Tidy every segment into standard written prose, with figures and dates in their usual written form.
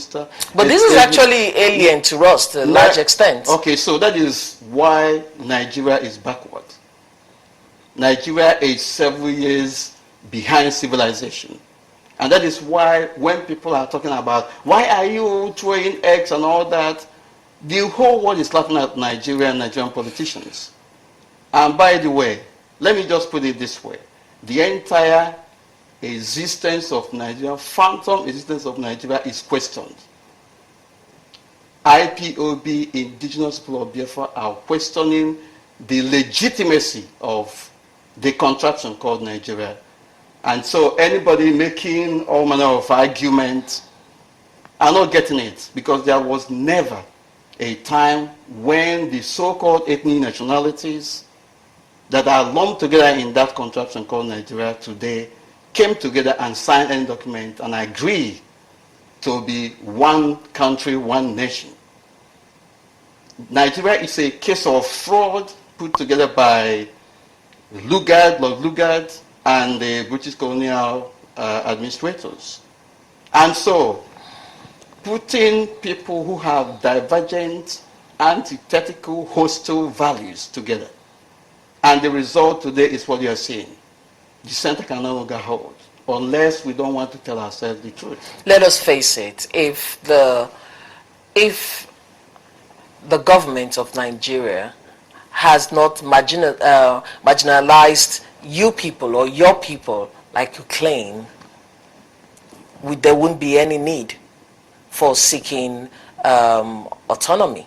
minister. But this is actually alien to us to a large extent. Okay, so that is why Nigeria is backward. Nigeria is several years behind civilization. And that is why when people are talking about, why are you throwing eggs and all that, the whole world is laughing at Nigeria and Nigerian politicians. And by the way, let me just put it this way. The entire existence of Nigeria, phantom existence of Nigeria is questioned. IPOB, indigenous people of Biafra, are questioning the legitimacy of the contraption called Nigeria. And so anybody making all manner of arguments are not getting it, because there was never a time when the so-called ethnic nationalities that are lumped together in that contraption called Nigeria today came together and signed any document and agreed to be one country, one nation. Nigeria is a case of fraud put together by Lord Lugard, and the British colonial administrators. And so, putting people who have divergent, antithetical, hostile values together. And the result today is what you are seeing. The center can no longer hold, unless we don't want to tell ourselves the truth. Let us face it. If the government of Nigeria has not marginalized you people or your people like you claim, there wouldn't be any need for seeking autonomy.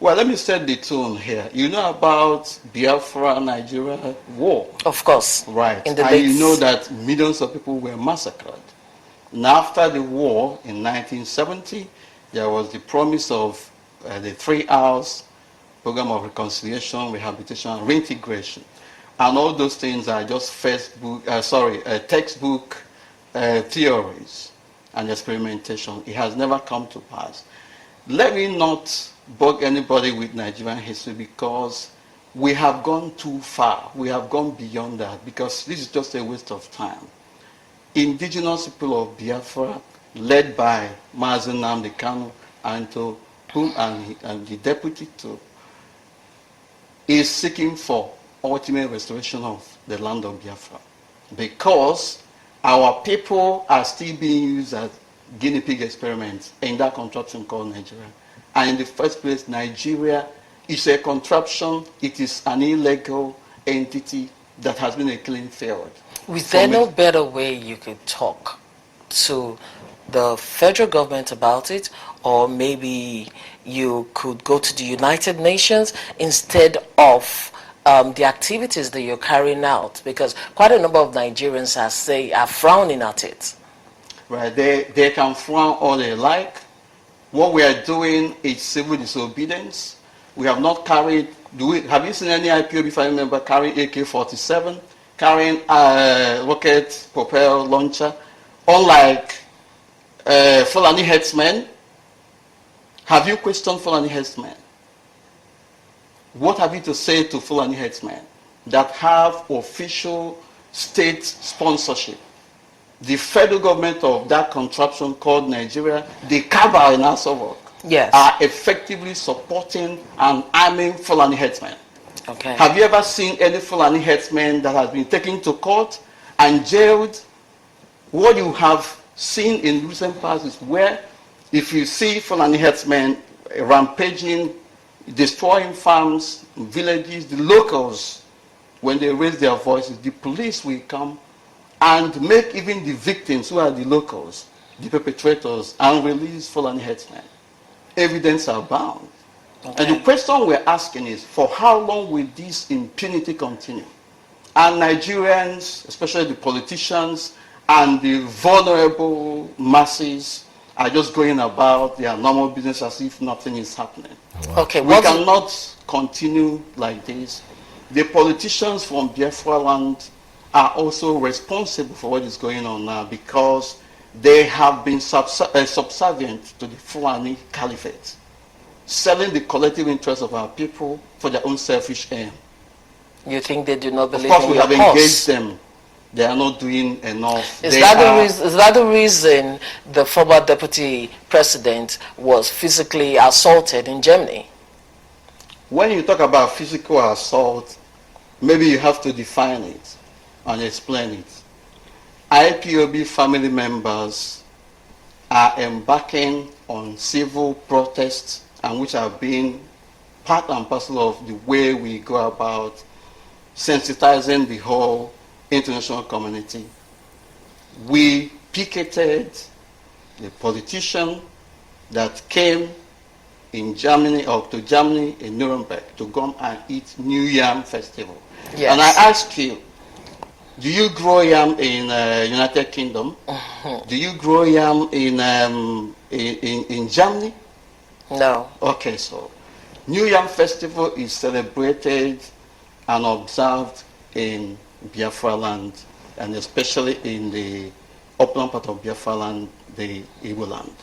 Well, let me set the tone here. You know about Biafra, Nigeria war? Of course. Right. And you know that millions of people were massacred. And after the war in 1970, there was the promise of the 3 hours program of reconciliation, rehabilitation, and reintegration. And all those things are just textbook theories and experimentation. It has never come to pass. Let me not bug anybody with Nigerian history, because we have gone too far. We have gone beyond that, because this is just a waste of time. Indigenous people of Biafra, led by Mazi and the deputy to, is seeking for ultimate restoration of the land of Biafra, because our people are still being used as guinea pig experiments in that contraption called Nigeria. And in the first place, Nigeria is a contraption. It is an illegal entity that has been a killing field. Was there no better way you could talk to the federal government about it, or maybe you could go to the United Nations instead of the activities that you're carrying out? Because quite a number of Nigerians are frowning at it. Right, they can frown all they like. What we are doing is civil disobedience. We have not carried, have you seen any IPOB family member carrying AK-47, carrying a rocket propelled launcher, unlike Fulani headsmen? Have you questioned Fulani headsmen? What have you to say to Fulani headsmen that have official state sponsorship? The federal government of that contraption called Nigeria, the cabal in Asawok, yes, are effectively supporting and arming Fulani headsmen. Okay. Have you ever seen any Fulani headsman that has been taken to court and jailed? What you have seen in recent past is where, if you see Fulani headsmen rampaging, destroying farms, villages, the locals, when they raise their voices, the police will come and make even the victims, who are the locals, the perpetrators, and release Fulani headsmen. Evidence are bound. Okay. And the question we're asking is, for how long will this impunity continue? And Nigerians, especially the politicians and the vulnerable masses, are just going about their normal business as if nothing is happening. Wow. Okay, we cannot continue like this. The politicians from Biafra land are also responsible for what is going on now, because they have been subservient to the Fulani Caliphate, selling the collective interests of our people for their own selfish aim. You think they do not believe in your cause? Of course, we have engaged them. they are not doing enough. Is that the reason the former deputy president was physically assaulted in Germany? When you talk about physical assault, maybe you have to define it and explain it. IPOB family members are embarking on civil protests, and which have been part and parcel of the way we go about sensitizing the whole international community. We picketed the politician that came in Germany, or to Germany in Nuremberg, to come and eat New Yam Festival. Yes. And I ask you, do you grow yam in United Kingdom? Do you grow yam in Germany? No. Okay, so New Yam Festival is celebrated and observed in Biafra land, and especially in the upland part of Biafra land, the Igbo land,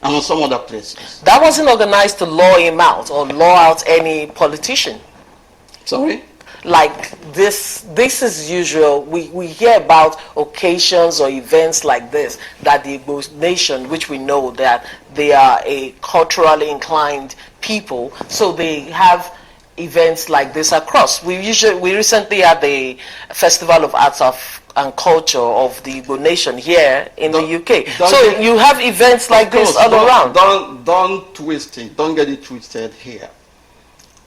and on some other places. That wasn't organized to law him out or law out any politician. Sorry? Like this is usual. We hear about occasions or events like this, that the Igbo nation, which we know that they are a culturally inclined people, so they have events like this across. We recently had the Festival of Arts and Culture of the Igbo nation here in the UK. So you have events like this all around. Don't twist it. Don't get it twisted here.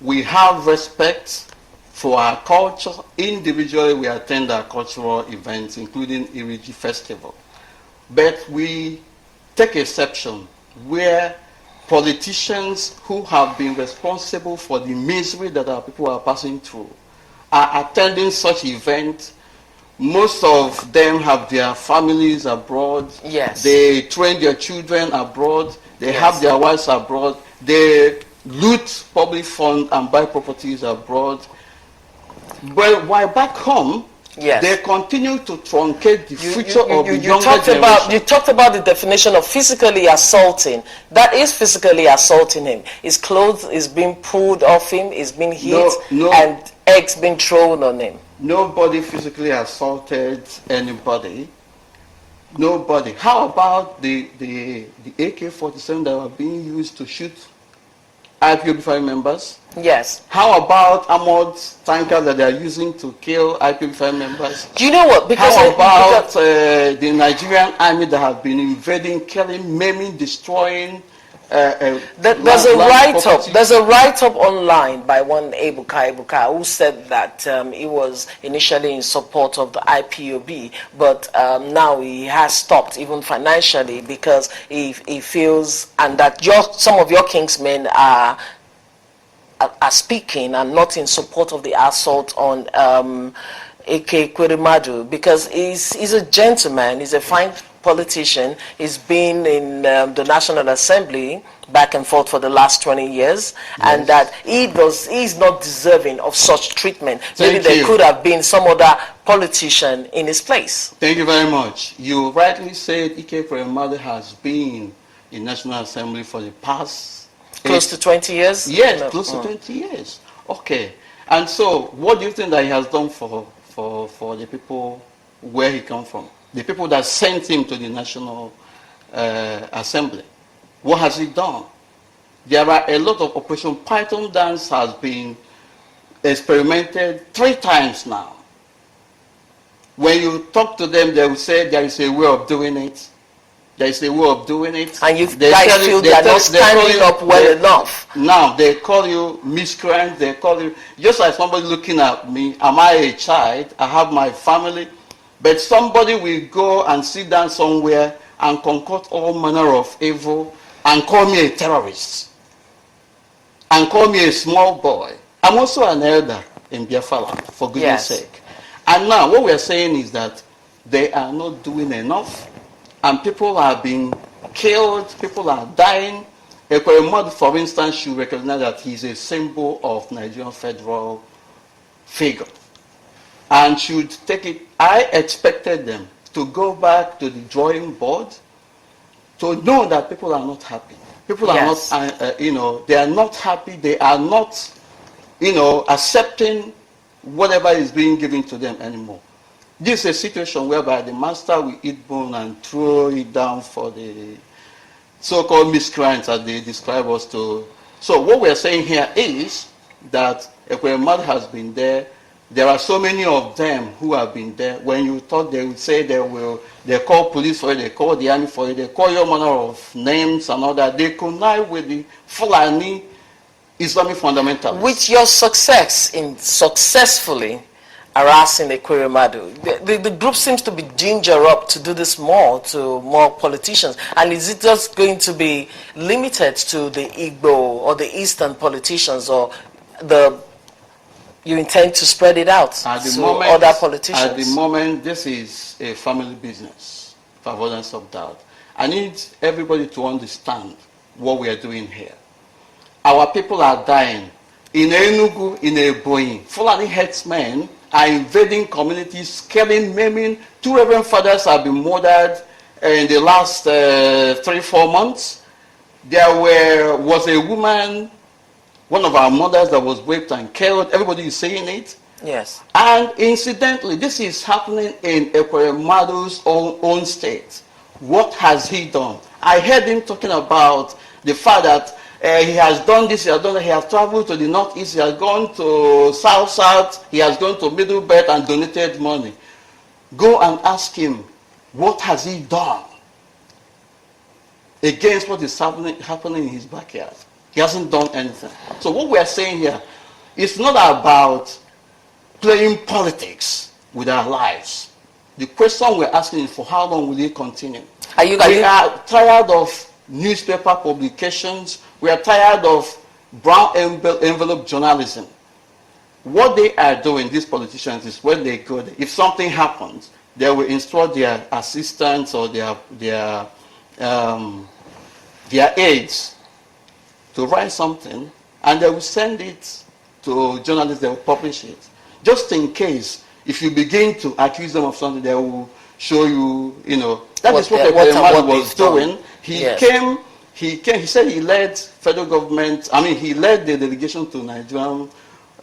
We have respect for our culture. Individually, we attend our cultural events, including Iriji Festival. But we take exception where politicians who have been responsible for the misery that our people are passing through are attending such events. Most of them have their families abroad. Yes. They train their children abroad. They Yes. have their wives abroad. They loot public funds and buy properties abroad. But while back home, Yes. they continue to truncate the future of the younger generation. You talked about the definition of physically assaulting. That is physically assaulting him. His clothes is being pulled off him, is being hit, and eggs being thrown on him. Nobody physically assaulted anybody. Nobody. How about the AK-47 that were being used to shoot IPOB family members? Yes. How about armored tankers that they are using to kill IPOB family members? Do you know what? How about the Nigerian army that have been invading, killing, maiming, destroying? There's a write-up. There's a write-up online by one Ebuka who said that he was initially in support of the IPOB, but now he has stopped even financially because he feels, and that some of your kingsmen are speaking and not in support of the assault on AK Kwerimadu, because he's a gentleman, he's a fine politician, he's been in the National Assembly back and forth for the last 20 years, and that he's not deserving of such treatment. Maybe there could have been some other politician in his place. Thank you very much. You rightly said AK Kwerimadu has been in National Assembly for the past close to 20 years? Yes, close to 20 years. Okay. And so, what do you think that he has done for the people where he come from? The people that sent him to the National Assembly. What has he done? There are a lot of Operation Python Dance has been experimented 3 times now. When you talk to them, they will say there is a way of doing it. There is a way of doing it. And you guys feel they are not standing up well enough. Now, they call you miscreant. They call you, just like somebody looking at me, am I a child? I have my family. But somebody will go and sit down somewhere and concoct all manner of evil and call me a terrorist. And call me a small boy. I'm also an elder in Biafra land, for goodness sake. And now, what we're saying is that they are not doing enough. And people are being killed, people are dying. Ekweremadu, for instance, should recognize that he's a symbol of Nigerian federal figure. And should take it. I expected them to go back to the drawing board to know that people are not happy. People are not, they are not happy. They are not, accepting whatever is being given to them anymore. This is a situation whereby the master will eat bone and throw it down for the so-called miscreants as they describe us to. So what we're saying here is that Ekwemad has been there. There are so many of them who have been there. When you thought they would say they call police for it, they call the army for it, they call your manner of names and all that. They connive with the Fulani Islamic fundamentalists. With your success in successfully harassing Ekweremadu, the group seems to be ginger up to do this more to more politicians. And is it just going to be limited to the Igbo or the Eastern politicians, or you intend to spread it out to other politicians? At the moment, this is a family business, for avoidance of doubt. I need everybody to understand what we are doing here. Our people are dying. In Enugu, in Ebonyi, Fulani herdsmen are invading communities, killing, maiming. 2 Reverend Fathers have been murdered in the last 3-4 months. There was a woman, one of our mothers, that was raped and killed. Everybody is saying it. Yes. And incidentally, this is happening in Ekweremadu's own state. What has he done? I heard him talking about the fact that he has done this, he has done that, he has traveled to the northeast, he has gone to south, he has gone to middle belt and donated money. Go and ask him, what has he done against what is happening in his backyard? He hasn't done anything. So what we are saying here is not about playing politics with our lives. The question we're asking is, for how long will it continue? We are tired of newspaper publications. We are tired of brown envelope journalism. What they are doing, these politicians, is when they go there, if something happens, they will instruct their assistants or their aides to write something, and they will send it to journalists, they will publish it. Just in case, if you begin to accuse them of something, they will show you, that is what Ekweremadu was doing. He said he led federal government, he led the delegation to Nigerian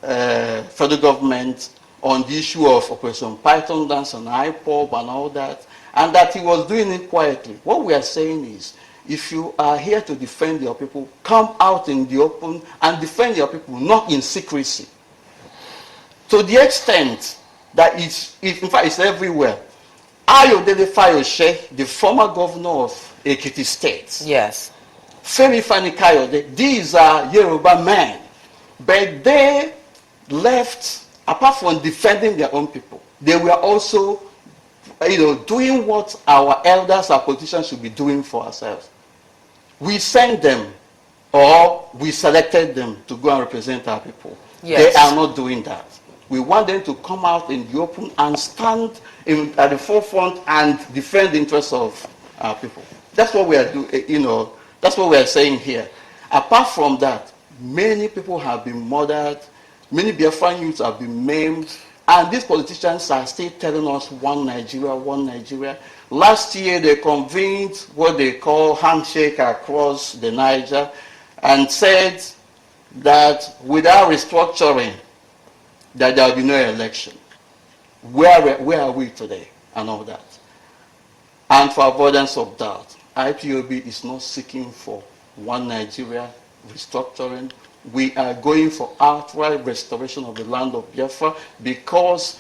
federal government on the issue of Operation Python Dance and IPOB and all that, and that he was doing it quietly. What we are saying is, if you are here to defend your people, come out in the open and defend your people, not in secrecy. To the extent that in fact it's everywhere. Ayodele Fayose, the former governor of Ekiti State. Yes. Femi Fani-Kayode, these are Yoruba men. But they left, apart from defending their own people, they were also doing what our elders, our politicians should be doing for ourselves. We sent them, or we selected them to go and represent our people. Yes. They are not doing that. We want them to come out in the open and stand at the forefront and defend the interests of our people. That's what we are doing, that's what we are saying here. Apart from that, many people have been murdered, many Biafran youths have been maimed, and these politicians are still telling us one Nigeria, one Nigeria. Last year they convened what they call handshake across the Niger and said that without restructuring, that there will be no election. Where are we today and all that? And for avoidance of doubt, IPOB is not seeking for one Nigeria restructuring. We are going for outright restoration of the land of Biafra because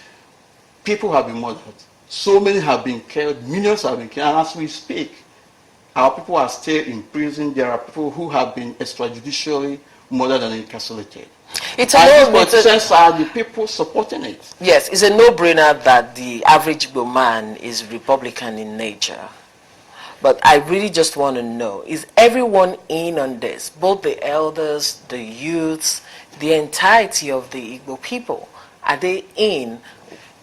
people have been murdered. So many have been killed, millions have been killed, and as we speak, our people are still in prison. There are people who have been extrajudicially murdered and incarcerated. These politicians are the people supporting it. Yes, it's a no-brainer that the average Igbo man is Republican in nature. But I really just want to know, is everyone in on this? Both the elders, the youths, the entirety of the Igbo people, are they in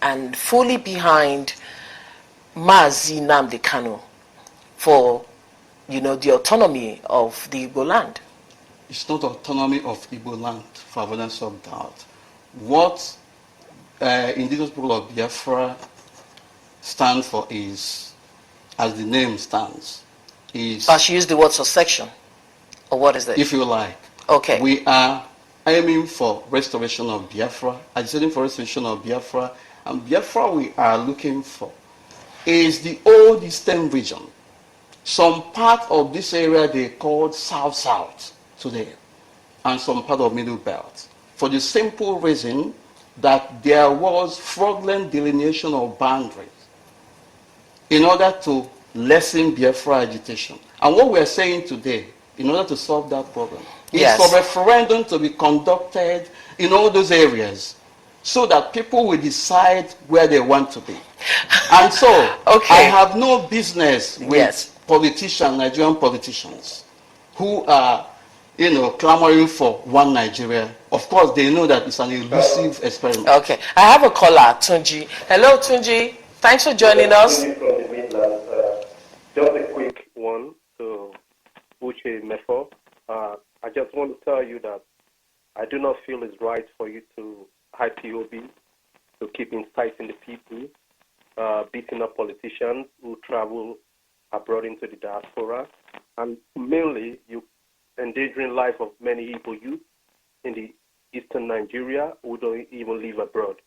and fully behind Mazi Nnamdi Kanu for, the autonomy of the Igbo land? It's not autonomy of Igbo land, for avoidance of doubt. What indigenous people of Biafra stand for is, as the name stands, is... But she used the word subsection, or what is that? If you like. Okay. We are aiming for restoration of Biafra, agitating for restoration of Biafra, and Biafra we are looking for is the old eastern region. Some part of this area they called South-South today, and some part of Middle Belt. For the simple reason that there was fraudulent delineation of boundaries in order to lessen Biafra agitation. And what we're saying today, in order to solve that problem, is for referendum to be conducted in all those areas so that people will decide where they want to be. And so, I have no business with politicians, Nigerian politicians, who are, clamoring for one Nigeria. Of course, they know that it's an elusive experiment. Okay, I have a caller, Tunji. Hello, Tunji. Thanks for joining us. From the Midlands, just a quick one to Uche Mefor. I just want to tell you that I do not feel it's right for you to IPOB to keep inciting the people, beating up politicians who travel abroad into the diaspora, and mainly you endangering life of many Igbo youth in the eastern Nigeria who don't even live abroad.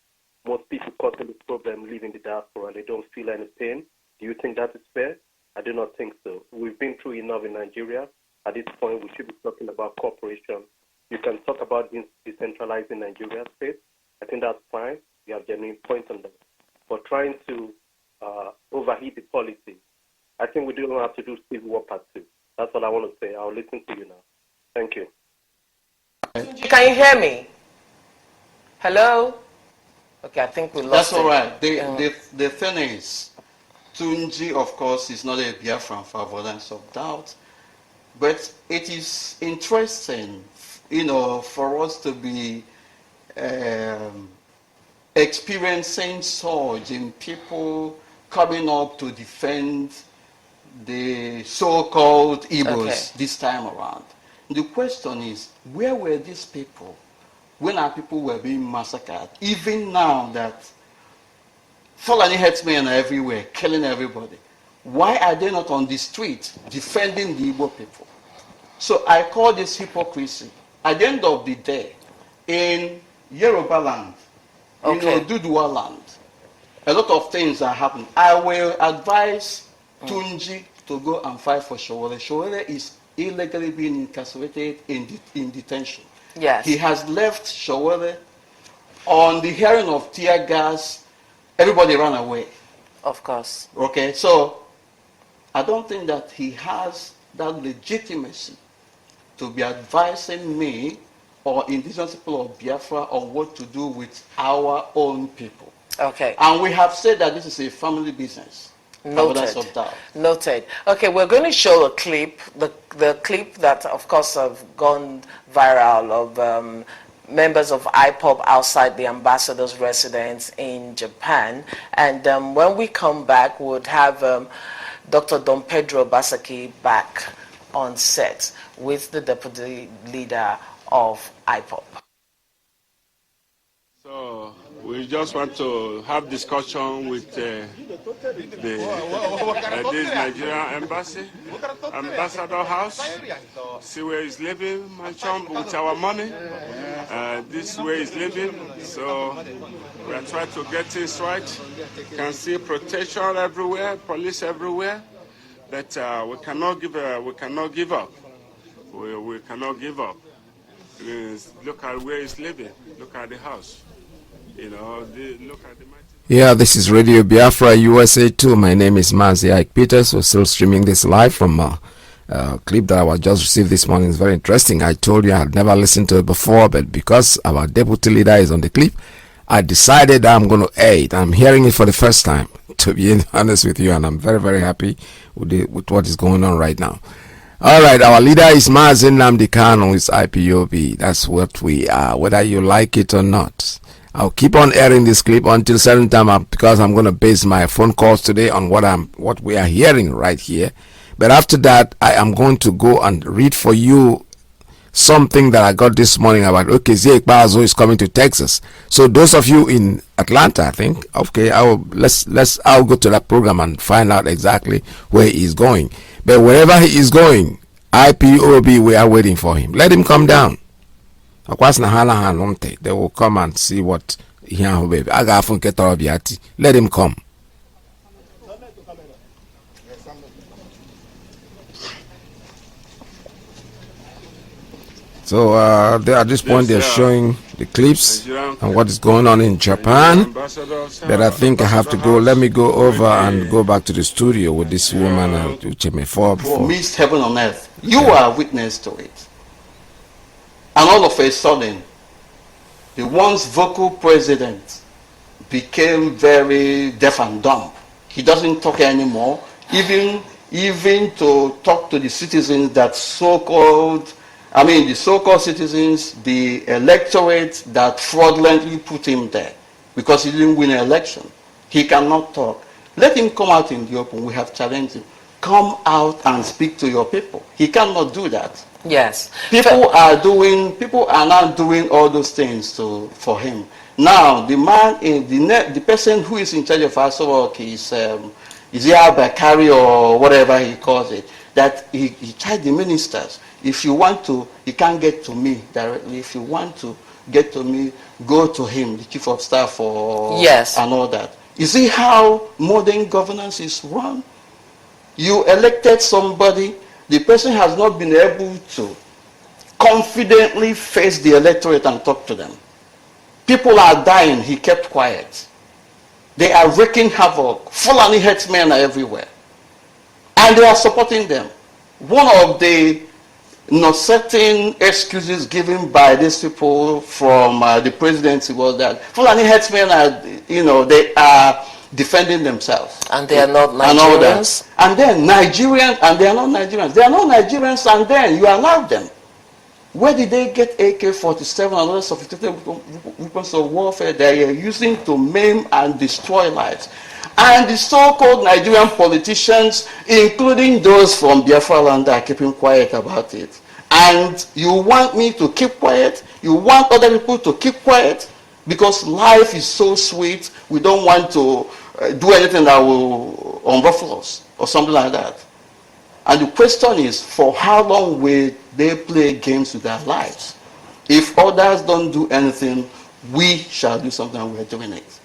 Most people causing this problem live in the diaspora and they don't feel any pain. Do you think that is fair? I do not think so. We've been through enough in Nigeria. At this point, we should be talking about cooperation. You can talk about decentralizing Nigeria state. I think that's fine. You have genuine points on that. But trying to overheat the policy, I think we don't have to do civil war part 2. That's all I want to say. I'll listen to you now. Thank you. Can you hear me? Hello? Okay, I think we lost That's all right. The thing is, Tunji, of course, is not a Biafran for avoidance of doubt, but it is interesting, for us to be experiencing surge in people coming up to defend the so-called Igbos this time around. The question is, where were these people when our people were being massacred? Even now that Fulani herdsmen are everywhere, killing everybody, why are they not on the street defending the Igbo people? So I call this hypocrisy. At the end of the day, in Yoruba land, in Dudua land, a lot of things are happening. I will advise Tunji to go and fight for Showore. Showore is illegally being incarcerated in detention. Yes. He has left Showore. On the hearing of tear gas, everybody ran away. Of course. Okay, so I don't think that he has that legitimacy to be advising me or indigenous people of Biafra on what to do with our own people. Okay. And we have said that this is a family business. Noted. Of doubt. Noted. Okay, we're going to show a clip, the clip that, of course, have gone viral of members of IPOB outside the ambassador's residence in Japan. And when we come back, we'll have Dr. Don Pedro Basaki back on set with the deputy leader of IPOB. So we just want to have discussion with this Nigerian embassy, ambassador house, see where he's living, mansion with our money. This way he's living, so we are trying to get things right. You can see protection everywhere, police everywhere, but we cannot give up. We cannot give up. Look at where he's living. Look at the house. Look at the mighty. Yeah, this is Radio Biafra USA 2. My name is Mazi Ike Peters. We're still streaming this live from a clip that I was just received this morning. It's very interesting. I told you I had never listened to it before, but because our deputy leader is on the clip, I decided I'm going to air it. I'm hearing it for the first time, to be honest with you, and I'm very, very happy with what is going on right now. All right, our leader is Mazi Nnamdi Kanu, is IPOB. That's what we are, whether you like it or not. I'll keep on airing this clip until certain time because I'm going to base my phone calls today on what we are hearing right here. But after that, I am going to go and read for you something that I got this morning about Uche Bazo is coming to Texas. So those of you in Atlanta, I think, okay, I'll go to that program and find out exactly where he's going. But wherever he is going, IPOB, we are waiting for him. Let him come down. They will come and see what ihe ahụ baby a ga-afụ nke tọrọ bịa ti let him come. So at this point they're showing the clips and what is going on in Japan. But I think I have to go. Let me go over and go back to the studio with this woman, Uche Mefor. Missed heaven on earth. You are witness to it. And all of a sudden, the once vocal president became very deaf and dumb. He doesn't talk anymore, even to talk to the citizens that the so-called citizens, the electorate that fraudulently put him there because he didn't win an election. He cannot talk. Let him come out in the open. We have challenged him. Come out and speak to your people. He cannot do that. Yes. People are now doing all those things for him. Now, the man, the person who is in charge of our work is Bakari or whatever he calls it, that he charged the ministers. If you want to, you can't get to me directly. If you want to get to me, go to him, the chief of staff and all that. You see how modern governance is run? You elected somebody, the person has not been able to confidently face the electorate and talk to them. People are dying, he kept quiet. They are wreaking havoc. Fulani headsmen are everywhere. And they are supporting them. One of the certain excuses given by these people from the presidency was that Fulani headsmen are, they are defending themselves. And they are not Nigerians. And then Nigerians, and they are not Nigerians. They are not Nigerians, and then you allow them. Where did they get AK-47 and other sophisticated weapons of warfare they are using to maim and destroy lives? And the so-called Nigerian politicians, including those from Biafra land, are keeping quiet about it. And you want me to keep quiet? You want other people to keep quiet? Because life is so sweet, we don't want to do anything that will unruffle us or something like that. And the question is, for how long will they play games with their lives? If others don't do anything, we shall do something, and we're doing it.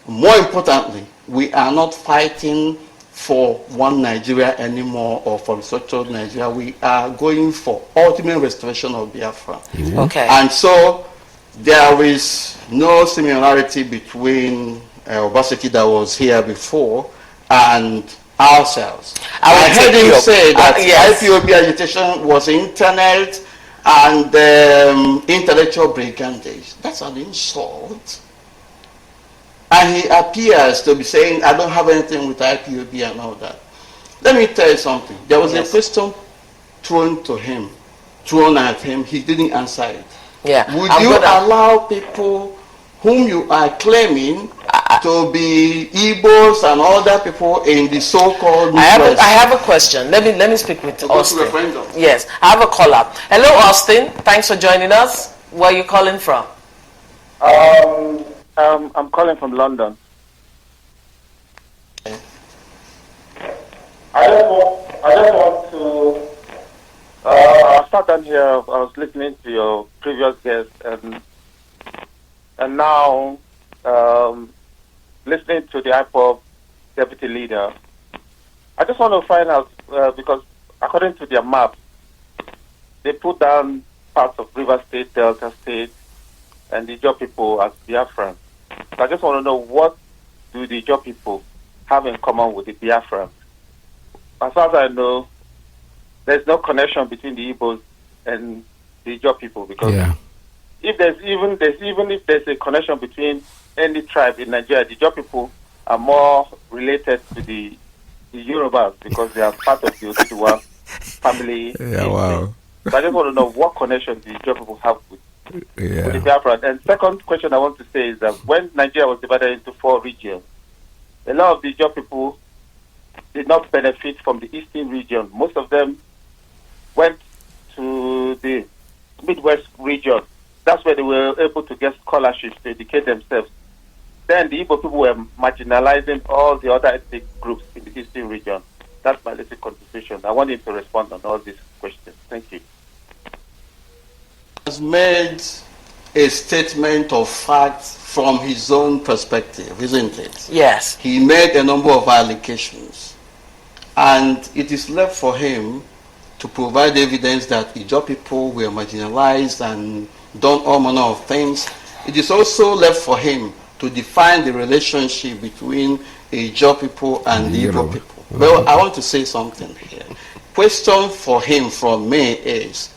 More importantly, we are not fighting for one Nigeria anymore or for structured Nigeria. We are going for ultimate restoration of Biafra. Okay. And so there is no similarity between Obaseki that was here before and ourselves. I heard him say that IPOB agitation was internet and intellectual brigandage. That's an insult. And he appears to be saying, I don't have anything with IPOB and all that. Let me tell you something. There was a question thrown at him. He didn't answer it. Yeah. Would you allow people whom you are claiming to be Igbos and other people in the so-called I have a question. Let me speak with Austin. Referendum. Yes, I have a caller. Hello, Austin. Thanks for joining us. Where are you calling from? I'm calling from London. I just want to. I sat down here. I was listening to your previous guest, and now listening to the IPOB deputy leader. I just want to find out because according to their map, they put down parts of River State, Delta State, and the Ijaw people as Biafran. So I just want to know, what do the Ijaw people have in common with the Biafran? As far as I know, there's no connection between the Igbos and the Ijaw people, because if there's a connection between any tribe in Nigeria, the Ijaw people are more related to the Yorubas because they are part of the Oduduwa family. Yeah, wow. So I just want to know what connection the Ijaw people have with the Biafra. And second question I want to say is that when Nigeria was divided into 4 regions, a lot of the Ijaw people did not benefit from the eastern region. Most of them went to the Midwest region. That's where they were able to get scholarships to educate themselves. Then the Igbo people were marginalizing all the other ethnic groups in the eastern region. That's my little contribution. I want him to respond on all these questions. Thank you. Has made a statement of fact from his own perspective, isn't it? Yes. He made a number of allegations, and it is left for him to provide evidence that Ijaw people were marginalized and done all manner of things. It is also left for him to define the relationship between Ijaw people and the Igbo people. Well, I want to say something here. Question for him from me is,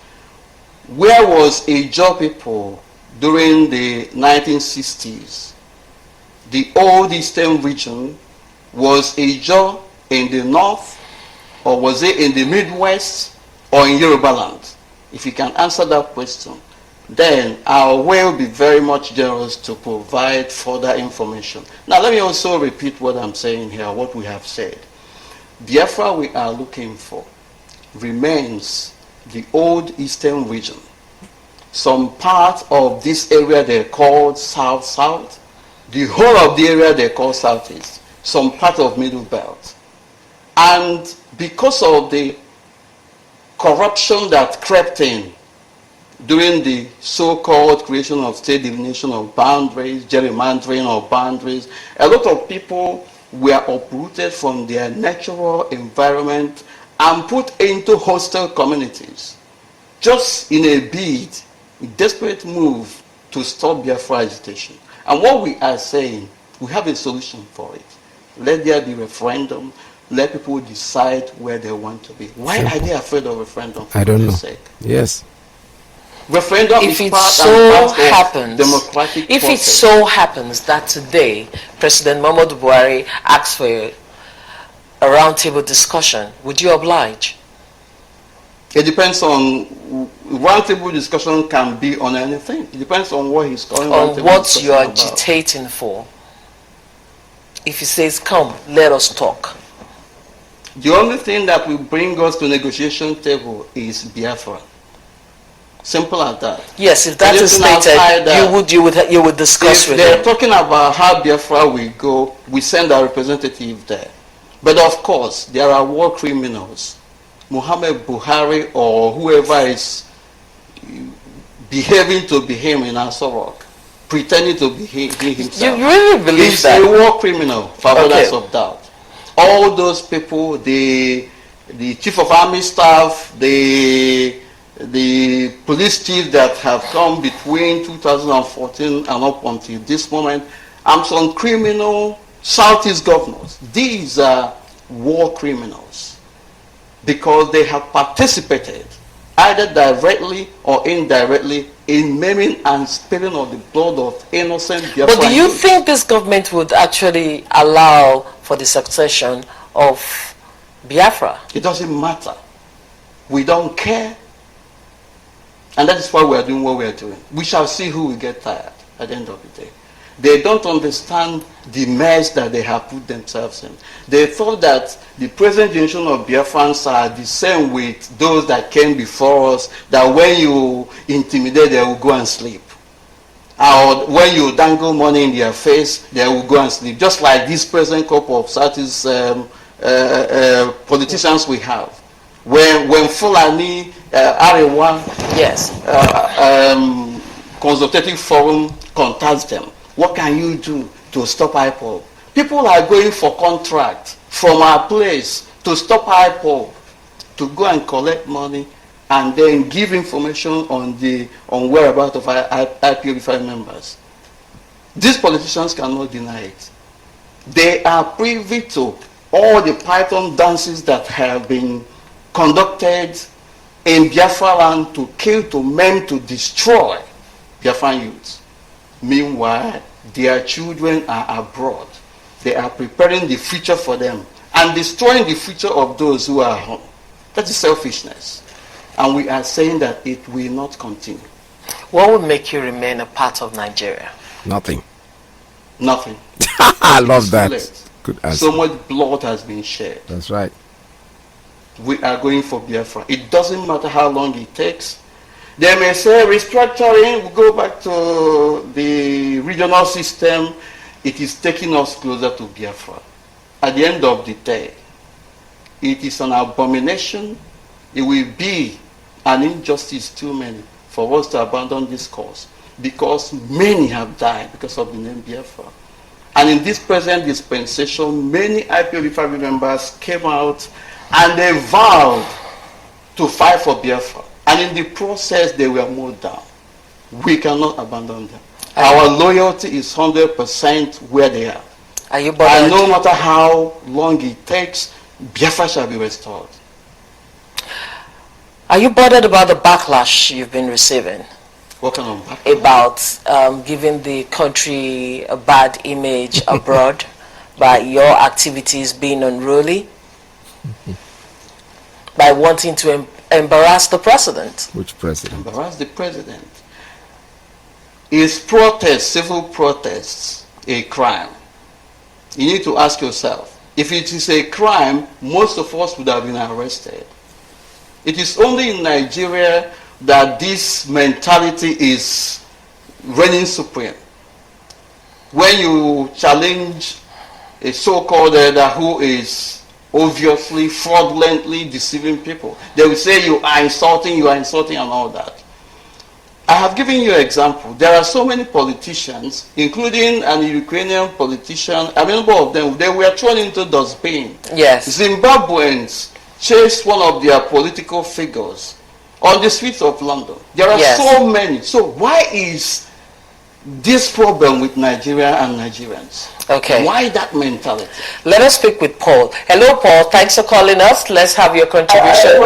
where was Ijaw people during the 1960s? The old Eastern region, was Ijaw in the north, or was it in the Midwest, or in Yoruba land? If you can answer that question, then I will be very much generous to provide further information. Now let me also repeat what I'm saying here, what we have said. Biafra we are looking for remains the old Eastern region. Some part of this area they call South-South, the whole of the area they call Southeast, some part of Middle Belt. And because of the corruption that crept in during the so-called creation of state delineation of boundaries, gerrymandering of boundaries, a lot of people were uprooted from their natural environment and put into hostile communities, just in a bid, a desperate move to stop Biafra agitation. And what we are saying, we have a solution for it. Let there be referendum. Let people decide where they want to be. Why are they afraid of referendum? I don't know. Sake? Yes. Referendum If is it part so and parcel happens, of democratic if it process. so happens that today President Muhammadu Buhari asks for a roundtable discussion, would you oblige? It depends on, roundtable discussion can be on anything. It depends on what he's calling On roundtable what discussion you are about. agitating for. If he says, come, let us talk. The only thing that will bring us to negotiation table is Biafra. Simple as that. Yes, if that is Anything outside stated, that, you would discuss if with they're him. talking about how Biafra will go, we send our representative there. But of course, there are war criminals. Muhammad Buhari or whoever is behaving to be him in Asorok, pretending to be he himself. You really believe He's that? a war criminal, for avoidance Okay. of doubt. All those people, the chief of army staff, the police chief that have come between 2014 and up until this moment, and some criminal Southeast governors. These are war criminals because they have participated either directly or indirectly in maiming and spilling of the blood of innocent Biafran. But do you youths. think this government would actually allow for the succession of Biafra? It doesn't matter. We don't care. And that is why we are doing what we are doing. We shall see who will get tired at the end of the day. They don't understand the mess that they have put themselves in. They thought that the present generation of Biafrans are the same with those that came before us, that when you intimidate, they will go and sleep. Or when you dangle money in their face, they will go and sleep. Just like this present couple of Southeast politicians we have. When Fulani, Arewa, Yes. Consultative Forum contacts them, what can you do to stop IPOB? People are going for contract from our place to stop IPOB, to go and collect money and then give information on whereabouts of IPOB members. These politicians cannot deny it. They are privy to all the python dances that have been conducted in Biafra land to kill, to maim, to destroy Biafran youths. Meanwhile, their children are abroad. They are preparing the future for them and destroying the future of those who are home. That is selfishness. And we are saying that it will not continue. What would make you remain a part of Nigeria? Nothing. Nothing. I love It's that. too late. Good answer. So much blood has been shed. That's right. We are going for Biafra. It doesn't matter how long it takes. They may say restructuring, we go back to the regional system. It is taking us closer to Biafra. At the end of the day, it is an abomination. It will be an injustice too many for us to abandon this cause. because many have died because of the name Biafra. And in this present dispensation, many IPOB family members came out and they vowed to fight for Biafra. And in the process, they were mowed down. We cannot abandon them. Our loyalty is 100% where they are. Are you bothered? And no matter how long it takes, Biafra shall be restored. Are you bothered about the backlash you've been receiving? What kind of backlash? About giving the country a bad image abroad by your activities being unruly? By wanting to embarrass the president? Which president? Embarrass the president. Is protest, civil protests, a crime? You need to ask yourself. If it is a crime, most of us would have been arrested. It is only in Nigeria that this mentality is reigning supreme. When you challenge a so-called elder who is obviously fraudulently deceiving people, they will say you are insulting, and all that. I have given you an example. There are so many politicians, including an Ukrainian politician, a number of them, they were thrown into dustbin. Yes. Zimbabweans chased one of their political figures on the streets of London. There are so many. So why is this problem with Nigeria and Nigerians? Okay. Why that mentality? Let us speak with Paul. Hello, Paul. Thanks for calling us. Let's have your contribution.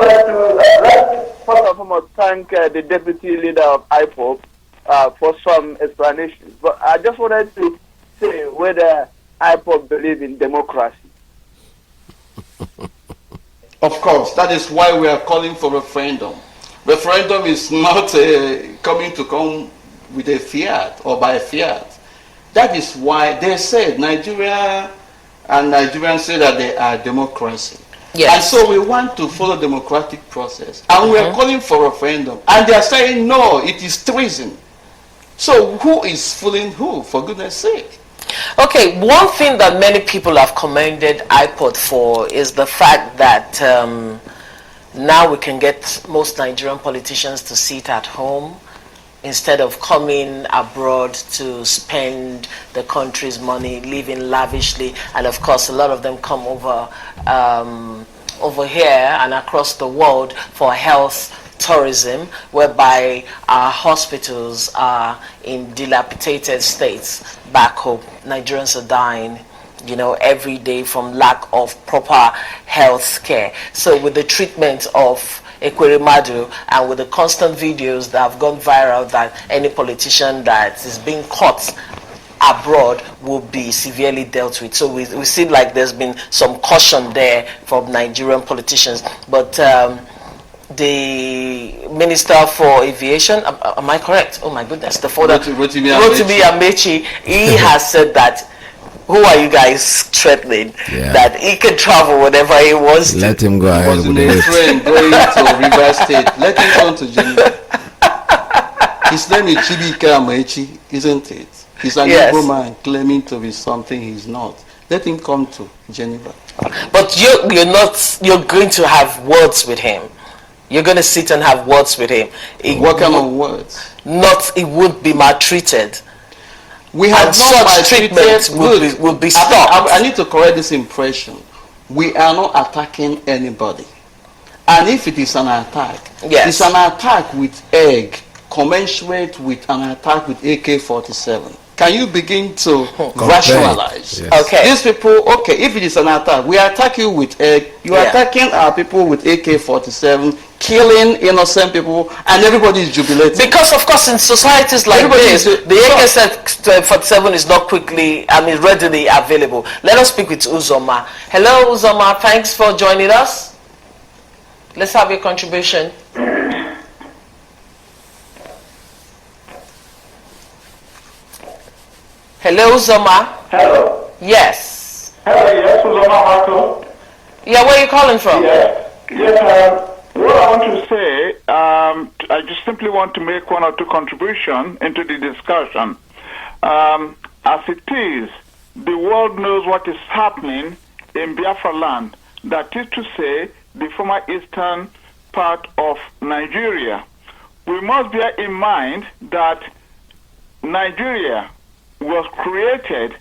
First of all, thank the deputy leader of IPOB for some explanations. But I just wanted to say whether IPOB believe in democracy. Of course, that is why we are calling for referendum. Referendum is not come with a fiat or by a fiat. That is why they said Nigeria and Nigerians say that they are democracy. Yes. And so we want to follow democratic process. And we are calling for referendum. And they are saying, no, it is treason. So who is fooling who, for goodness sake? Okay, one thing that many people have commended IPOD for is the fact that now we can get most Nigerian politicians to sit at home instead of coming abroad to spend the country's money, living lavishly. And of course, a lot of them come over here and across the world for health tourism, whereby our hospitals are in dilapidated states back home. Nigerians are dying, you know, every day from lack of proper health care. So with the treatment of Ekweremadu and with the constant videos that have gone viral that any politician that is being caught abroad will be severely dealt with. So we see like there's been some caution there from Nigerian politicians. But the Minister for Aviation, am I correct? Oh my goodness, the father, Rotimi Amechi, he has said that, who are you guys threatening? Yeah. That he can travel whenever he wants to. Let him go ahead. He was in a train going to River State. Let him come to Geneva. His name is Chibika Amechi, isn't it? He's an Igbo man claiming to be something he's not. Let him come to Geneva. But you're going to have words with him. You're going to sit and have words with him. What kind of words? He won't be maltreated. We have not treatment will be stopped. I need to correct this impression. We are not attacking anybody. And if it is an attack, it's an attack with egg, commensurate with an attack with AK-47. Can you begin to rationalize? Yes. Okay. These people, if it is an attack, we attack you with egg, you are attacking our people with AK-47, killing innocent people, and everybody is jubilating. Because of course in societies like this, the AK-47 is not readily available. Let us speak with Uzoma. Hello Uzoma, thanks for joining us. Let's have your contribution. Hello, Zoma. Hello. Yes. Hello, yes, Zoma Marco. Yeah, where are you calling from? Yes, what I want to say, I just simply want to make one or two contributions into the discussion. As it is, the world knows what is happening in Biafra land. That is to say, the former eastern part of Nigeria. We must bear in mind that Nigeria was created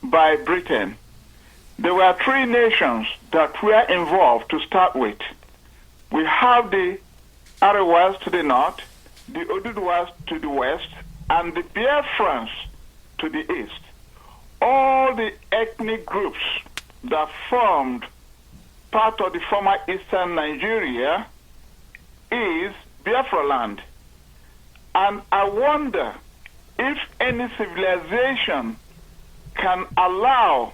by Britain, there were three nations that were involved to start with. We have the Arewas to the north, the Oduduwas to the west, and the Biafrans to the east. All the ethnic groups that formed part of the former eastern Nigeria is Biafra land. And I wonder if any civilization can allow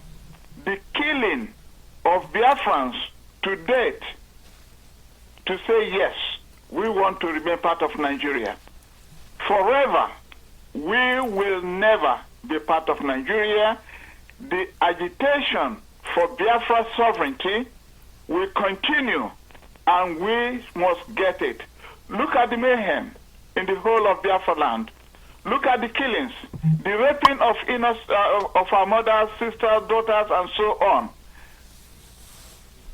the killing of Biafrans to date to say, yes, we want to remain part of Nigeria. Forever, we will never be part of Nigeria. The agitation for Biafra sovereignty will continue, and we must get it. Look at the mayhem in the whole of Biafra land. Look at the killings, the raping of of our mothers, sisters, daughters, and so on.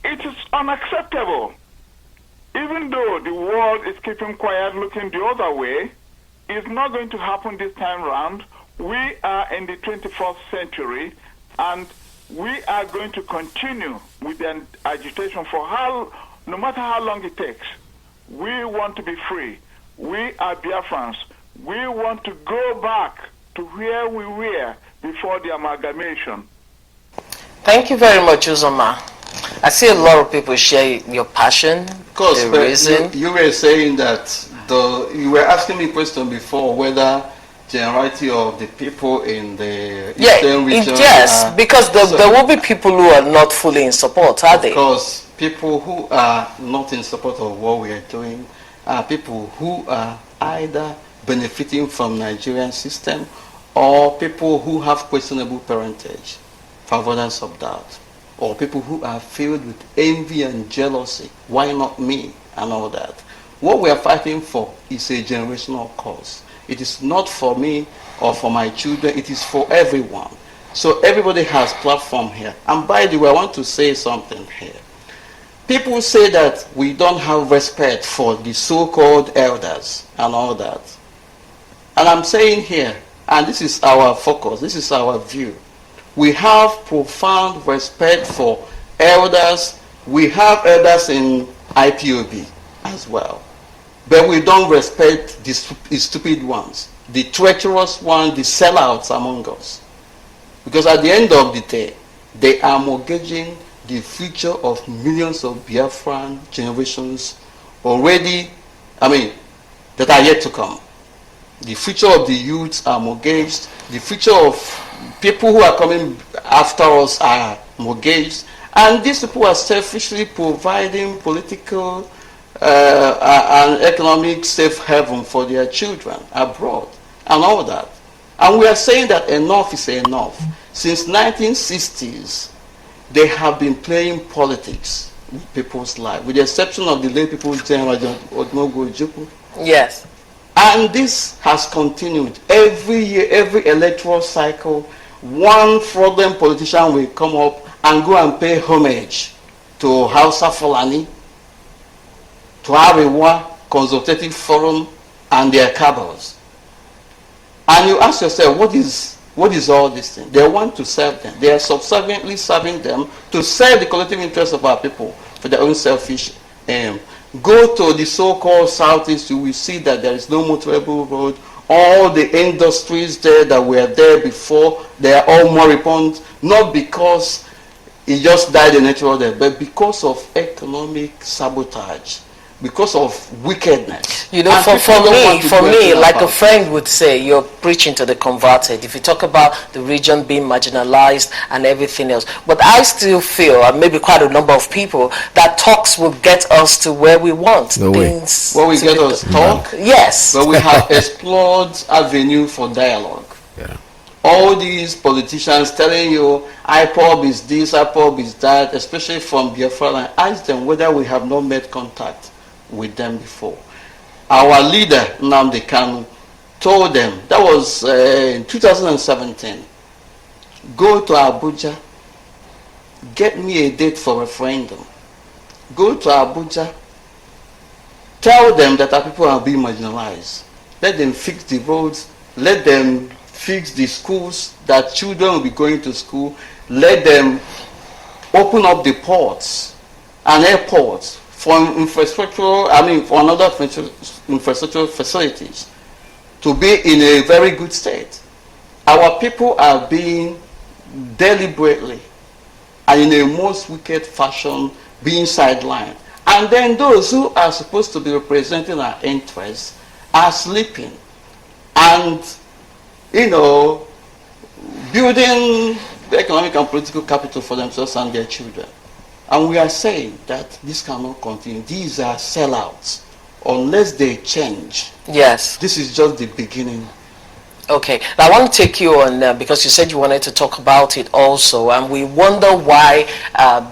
It is unacceptable. Even though the world is keeping quiet, looking the other way, it's not going to happen this time round. We are in the 21st century, and we are going to continue with the agitation for no matter how long it takes. We want to be free. We are Biafrans. We want to go back to where we were before the amalgamation. Thank you very much, Uzoma. I see a lot of people share your passion. Of course, the but reason. you were saying that you were asking me a question before whether generality of the people in the eastern region. Yes, because there will be people who are not fully in support, are they? Of course, people who are not in support of what we are doing are people who are either benefiting from Nigerian system or people who have questionable parentage, for avoidance of doubt, or people who are filled with envy and jealousy. Why not me? And all that. What we are fighting for is a generational cause. It is not for me or for my children, it is for everyone. So everybody has platform here. And by the way, I want to say something here. People say that we don't have respect for the so-called elders and all that. And I'm saying here, and this is our focus, this is our view. We have profound respect for elders. We have elders in IPOB as well. But we don't respect the stupid ones, the treacherous ones, the sellouts among us. Because at the end of the day, they are mortgaging the future of millions of Biafran generations already, that are yet to come. The future of the youths are mortgaged. The future of people who are coming after us are mortgaged. And these people are selfishly providing political and economic safe haven for their children abroad and all that. And we are saying that enough is enough. Since 1960s, they have been playing politics with people's lives, with the exception of the late people's general Odmogo Ojukwu. Yes. And this has continued. Every year, every electoral cycle, one fraudulent politician will come up and go and pay homage to Hausa Fulani, to Arewa Consultative Forum and their cabals. And you ask yourself, what is all this thing? They want to serve them. They are subserviently serving them to serve the collective interests of our people for their own selfish aim. Go to the so-called southeast, you will see that there is no motorable road. All the industries there that were there before, they are all moribund, not because it just died a natural death, but because of economic sabotage, because of wickedness. You know, for me, like a friend would say, you're preaching to the converted. If you talk about the region being marginalized and everything else, but I still feel, and maybe quite a number of people, that talks will get us to where we want. No way. Where we get us talk? Yes. But we have explored avenue for dialogue. Yeah. All these politicians telling you IPOB is this, IPOB is that, especially from Biafra, and ask them whether we have not made contact with them before. Our leader, Nnamdi Kanu, told them, that was in 2017, go to Abuja, get me a date for referendum. Go to Abuja, tell them that our people are being marginalized. Let them fix the roads, let them fix the schools, that children will be going to school. Let them open up the ports and airports for infrastructure, for another infrastructure facilities to be in a very good state. Our people are being deliberately and in a most wicked fashion being sidelined. And then those who are supposed to be representing our interests are sleeping and, building economic and political capital for themselves and their children. And we are saying that this cannot continue. These are sellouts. Unless they change, Yes. this is just the beginning. Okay, now I want to take you on because you said you wanted to talk about it also, and we wonder why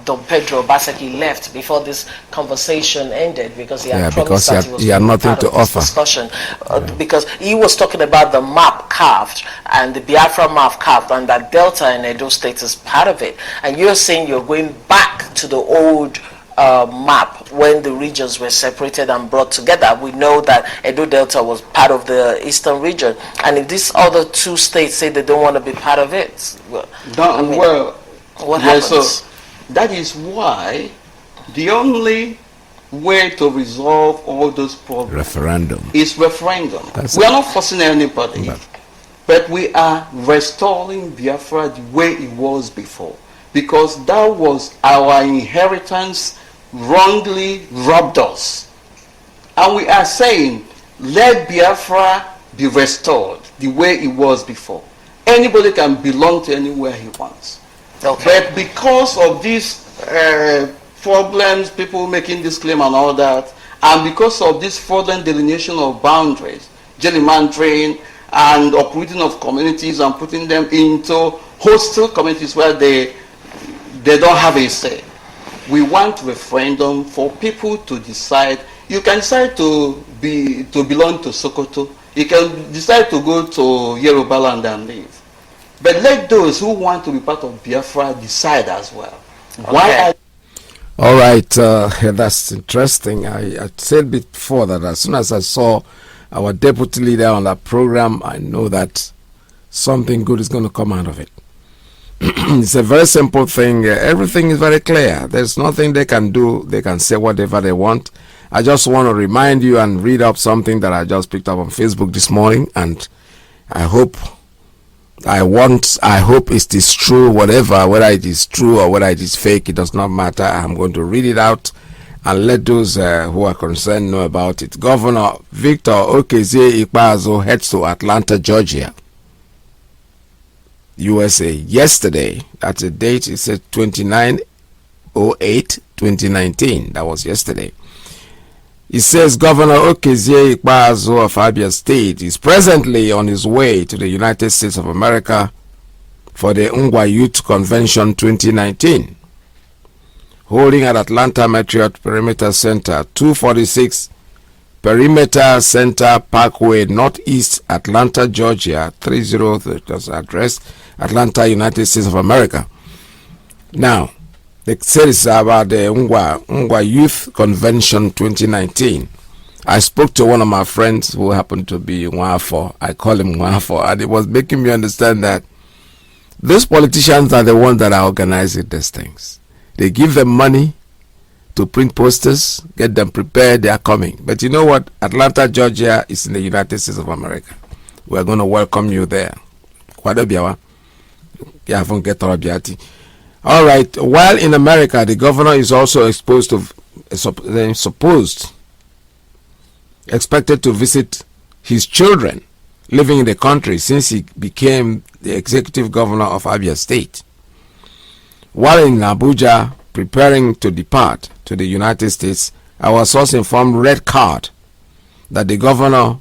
Don Pedro Obaseki left before this conversation ended, because he had promised that he had nothing to offer. Discussion, because he was talking about the map carved and the Biafra map carved, and that Delta and Edo State is part of it, and you're saying you're going back to the old map when the regions were separated and brought together. We know that Edo Delta was part of the eastern region, and if these other two states say they don't want to be part of it, what happens? So that is why the only way to resolve all those problems is referendum. We are not forcing anybody, but we are restoring Biafra the way it was before, because that was our inheritance wrongly robbed us. And we are saying, let Biafra be restored the way it was before. Anybody can belong to anywhere he wants. Okay. But because of these problems, people making this claim and all that, and because of this fraudulent delineation of boundaries, gerrymandering and uprooting of communities and putting them into hostile communities where they don't have a say. We want referendum for people to decide. You can decide to belong to Sokoto. You can decide to go to Yoruba land and live. But let those who want to be part of Biafra decide as well. Okay. Why? All right, that's interesting. I said before that as soon as I saw our deputy leader on that program, I know that something good is going to come out of it. It's a very simple thing. Everything is very clear. There's nothing they can do. They can say whatever they want. I just want to remind you and read up something that I just picked up on Facebook this morning, and I hope it is true, whether it is true or whether it is fake, it does not matter. I'm going to read it out and let those who are concerned know about it. Governor Victor Okezie Ikpeazu heads to Atlanta, Georgia, USA yesterday. That's the date. It said 29/08/2019. That was yesterday. It says Governor Okezie Ikpeazu of Abia State is presently on his way to the United States of America for the Ngwa Youth Convention 2019, holding at Atlanta Metro Perimeter Center, 246 Perimeter Center Parkway, Northeast Atlanta, Georgia, 303. Address, Atlanta, United States of America. Now, the series about the Ngwa Youth Convention 2019. I spoke to one of my friends who happened to be Nwafo. I call him Nwafo, and it was making me understand that those politicians are the ones that are organizing these things. They give them money to print posters, get them prepared, they are coming. But you know what? Atlanta, Georgia is in the United States of America. We're going to welcome you there. All right. While in America, the governor is also expected to visit his children living in the country since he became the executive governor of Abia State. While in Abuja, preparing to depart to the United States, our source informed Red Card that the governor,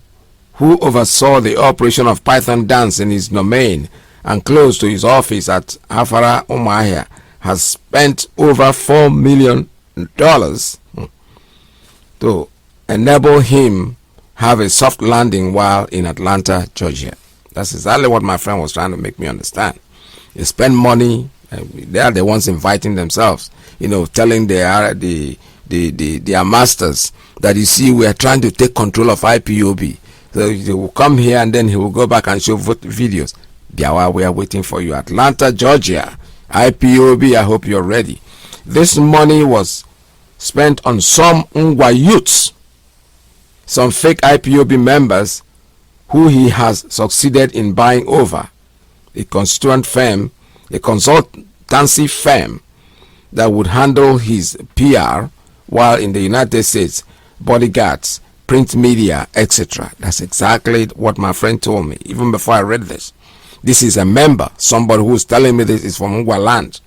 who oversaw the operation of Python dance in his domain and close to his office at Afara Umuahia, has spent over $4 million to enable him have a soft landing while in Atlanta, Georgia. That's exactly what my friend was trying to make me understand. They spend money. They are the ones inviting themselves, telling their masters that, you see, we are trying to take control of IPOB. So he will come here and then he will go back and show videos. Biawa, we are waiting for you. Atlanta, Georgia. IPOB, I hope you're ready. This money was spent on some Ngwa youths, some fake IPOB members who he has succeeded in buying over. A constituent firm, a consultancy firm that would handle his PR while in the United States, bodyguards, print media, etc. That's exactly what my friend told me, even before I read this. This is a member, somebody who's telling me this is from Ngwa land.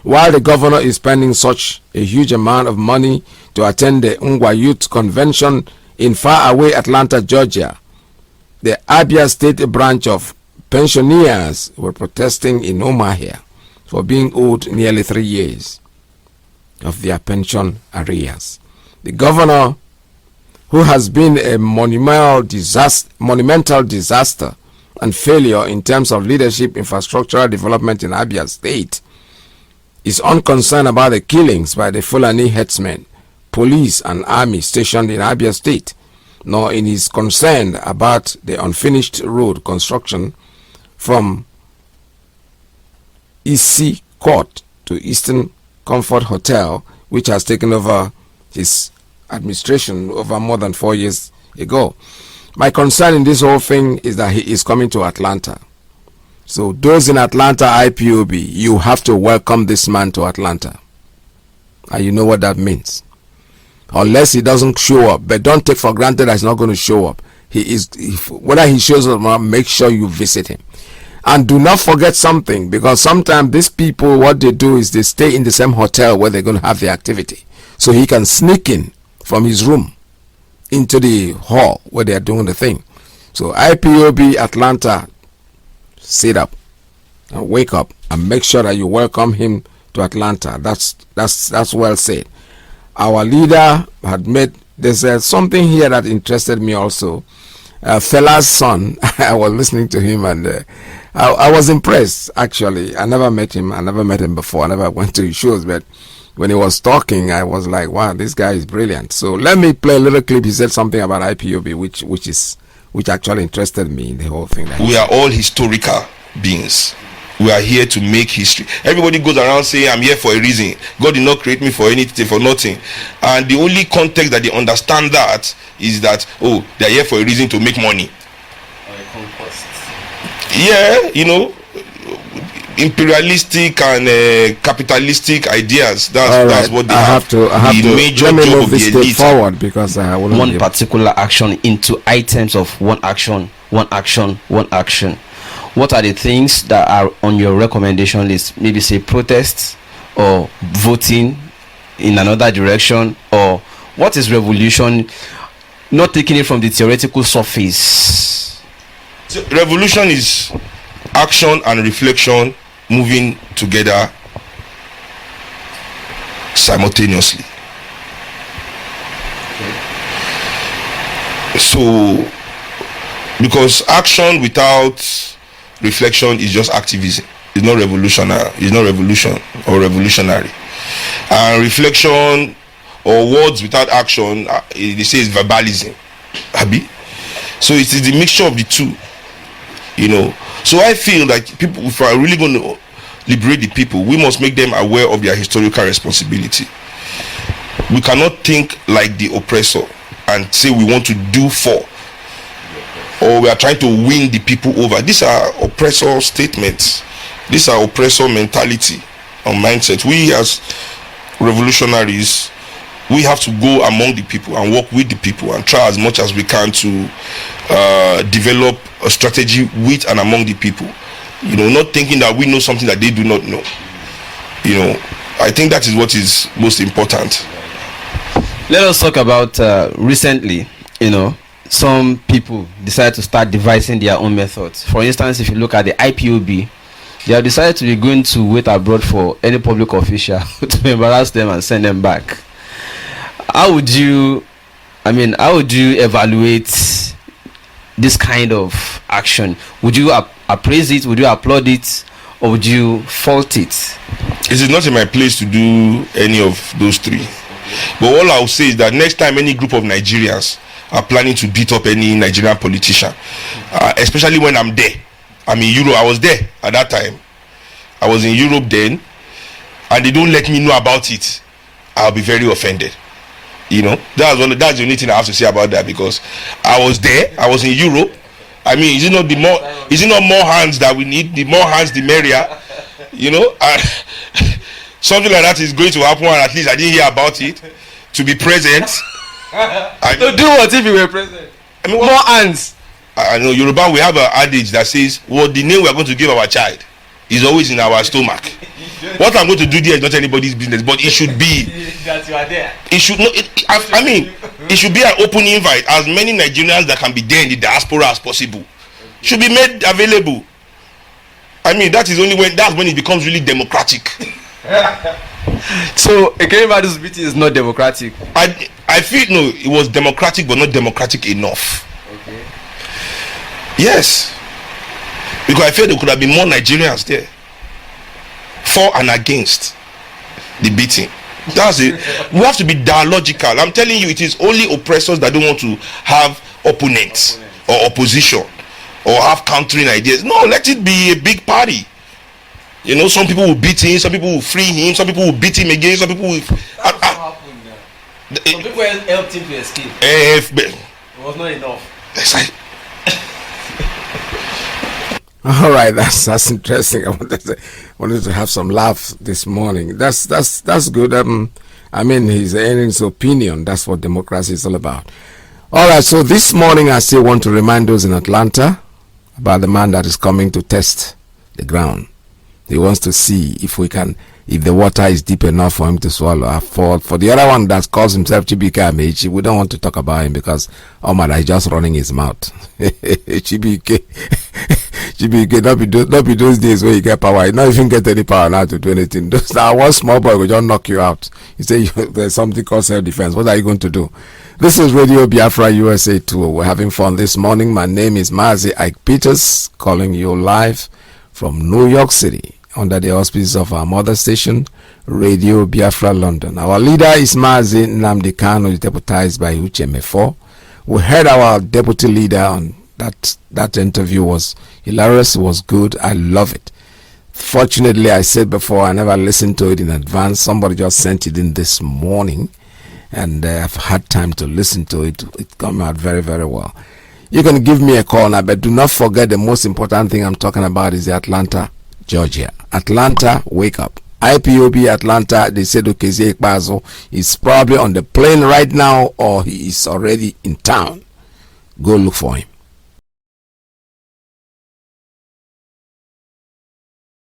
While the governor is spending such a huge amount of money to attend the Ngwa Youth Convention in faraway Atlanta, Georgia, the Abia State branch of pensioners were protesting in Omaha for being owed nearly 3 years of their pension arrears. The governor, who has been a monumental disaster and failure in terms of leadership infrastructural development in Abia State, is unconcerned about the killings by the Fulani headsmen, police and army stationed in Abia State, nor in his concern about the unfinished road construction from Isi Court to Eastern Comfort Hotel, which has taken over his administration over more than 4 years ago. My concern in this whole thing is that he is coming to Atlanta. So those in Atlanta, IPOB, you have to welcome this man to Atlanta. And you know what that means. Unless he doesn't show up, but don't take for granted that he's not going to show up. Whether he shows up or not, make sure you visit him. And do not forget something, because sometimes these people, what they do is they stay in the same hotel where they're going to have the activity. So he can sneak in from his room into the hall where they are doing the thing. So IPOB Atlanta, sit up and wake up and make sure that you welcome him to Atlanta. That's well said. Our leader had made, there's something here that interested me also. Fella's son, I was listening to him and I was impressed actually. I never met him before. I never went to his shows, but when he was talking, I was like, wow, this guy is brilliant. So let me play a little clip. He said something about IPOB, which actually interested me in the whole thing. We are all historical beings. We are here to make history. Everybody goes around saying, I'm here for a reason. God did not create me for anything, for nothing. And the only context that they understand that is that, oh, they're here for a reason to make money. Yeah, imperialistic and capitalistic ideas. That's what they have. Let me move this step forward, because one particular action into items of one action. What are the things that are on your recommendation list? Maybe say protests or voting in another direction, or what is revolution? Not taking it from the theoretical surface. So revolution is action and reflection moving together simultaneously. So, because action without reflection is just activism. It's not revolutionary. It's not revolution or revolutionary. And reflection or words without action, they say, is verbalism. Abi? So it is the mixture of the two. So I feel that people, if we are really going to liberate the people, we must make them aware of their historical responsibility. We cannot think like the oppressor and say we want to do for, or we are trying to win the people over. These are oppressor statements. These are oppressor mentality and mindset. We as revolutionaries, we have to go among the people and work with the people and try as much as we can to develop a strategy with and among the people. Not thinking that we know something that they do not know. I think that is what is most important. Let us talk about recently, some people decided to start devising their own methods. For instance, if you look at the IPOB, they have decided to be going to wait abroad for any public official to embarrass them and send them back. How would you evaluate this kind of action? Would you appraise it? Would you applaud it? Or would you fault it? It is not in my place to do any of those three. But all I'll say is that next time any group of Nigerians are planning to beat up any Nigerian politician, especially when I'm there. I'm in Europe. I was there at that time. I was in Europe then, and they don't let me know about it. I'll be very offended. You know, that's the only thing I have to say about that, because I was there. I was in Europe. I mean, is it not more hands that we need? The more hands, the merrier. You know, something like that is going to happen, and at least I didn't hear about it. To be present. To do what if you were present? I mean, more hands. I know Yoruba, we have an adage that says, well, the name we are going to give our child is always in our stomach. What I'm going to do there is not anybody's business, but it should be that you are there. It should not. I mean, it should be an open invite. As many Nigerians that can be there in the diaspora as possible should be made available. I mean, that's when it becomes really democratic. So a Clarified meeting is not democratic. I feel no, it was democratic, but not democratic enough. Okay. Yes, because I feel there could have been more Nigerians there, for and against the beating. That's it. We have to be dialogical. I'm telling you, it is only oppressors that don't want to have opponents or opposition or have countering ideas. No, let it be a big party. You know, some people will beat him, some people will free him, some people will beat him again, some people will. Some people helped him to escape. It was not enough. All right, that's interesting. I wanted to have some laugh this morning. That's good. I mean, he's airing his opinion. That's what democracy is all about. All right, so this morning I still want to remind those in Atlanta about the man that is coming to test the ground. He wants to see if the water is deep enough for him to swallow. For the other one that calls himself Chibike Amechi, we don't want to talk about him because Omar is just running his mouth. Chibike, not be those days where you get power. You don't even get any power now to do anything. Now one small boy will just knock you out. You say there's something called self-defense. What are you going to do? This is Radio Biafra USA 2. We're having fun this morning. My name is Mazi Ike Peters, calling you live from New York City, under the auspices of our mother station, Radio Biafra London. Our leader is Mazi Nnamdi Kanu, deputized by Uche Mefor. We heard our deputy leader on that interview. Was hilarious, was good. I love it. Fortunately, I said before, I never listened to it in advance. Somebody just sent it in this morning, and I've had time to listen to it. It came out very, very well. You can give me a call now, but do not forget the most important thing I'm talking about is the Atlanta, Georgia. Atlanta, wake up. IPOB Atlanta, they said Okezie Ikpeazu is probably on the plane right now, or he is already in town. Go look for him.